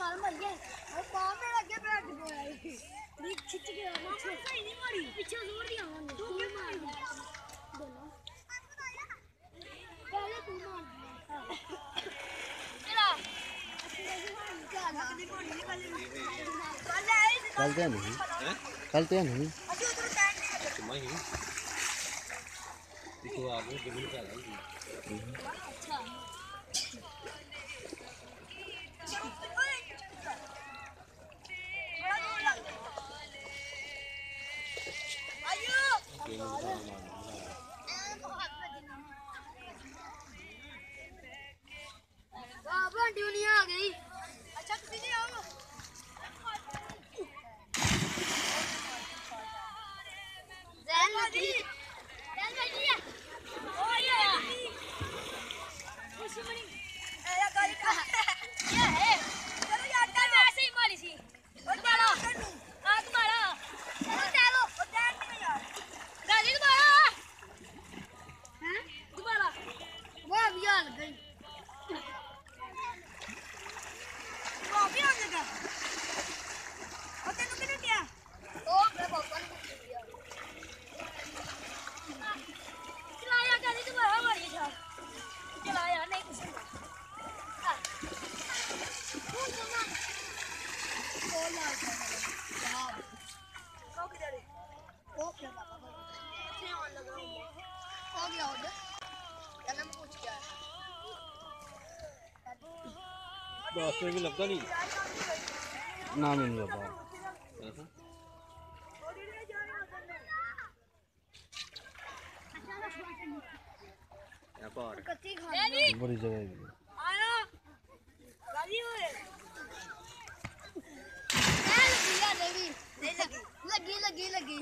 ਨਾਲ ਮਰ ਗਏ ਉਹ ਪਾਉ ਤੇ ਲੱਗੇ ਬੈਠ ਗਿਆ ਰੀ ਖਿੱਚ ਕੇ ਮਾਮਾ ਸਹੀ ਨਹੀਂ ਮਾਰੀ ਪਿੱਛੇ ਜ਼ੋਰ ਦੀ ਆਵਾਂਗੇ ਤੂੰ ਕੀ ਮਾਰ ਦੋਨੋਂ ਪਹਿਲੇ ਤੂੰ ਮਾਰ ਚਲਾ चलते हैं नहीं चलते हैं नहीं नहीं देखो आपने जमीन का अच्छा दुनिया आ गई अच्छा किसी ने आओ जैन लगी जैन लगी है ओ ये खुशी मनी ए गाड़ी का ये है चलो यार कर ऐसे ही मारी सी और चलो आ तुम्हारा चलो ओ ध्यान नहीं यार गाड़ी तुम्हारा हैं तुम्हारा वो अभी आ गई भी आ जाएगा और तेरे को कितने दिया ओ मैं पापा ने दिया चलाया कर तू बड़ा मारी था चलाया नहीं कुछ ओ ला हां कौन किधर है ओ क्या पापा से ऑन लगा हो गया ऑर्डर क्या मैं पूछ क्या बस में भी लगता नहीं ना में नहीं लगा यहाँ पर बड़ी जगह है आया गाड़ी होए लगी लगी लगी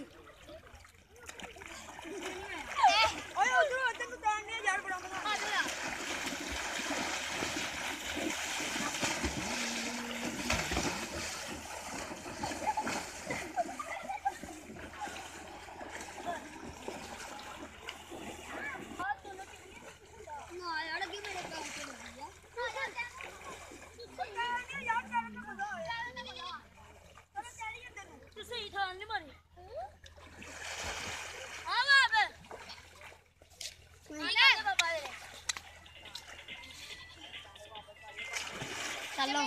ओए उधर तक तो ध्यान नहीं यार बड़ा बना चलो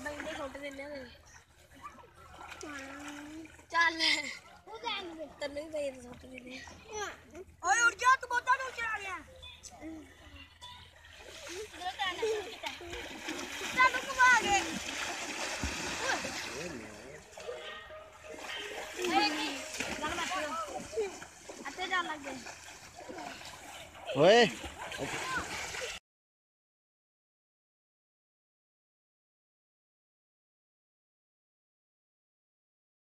महीने छोटे देने चल तन्ने भी भाई छोटे देने ओए उठ जा तू बहुत दूर चला गया चल तू आ गए अच्छा जा लग गए ओए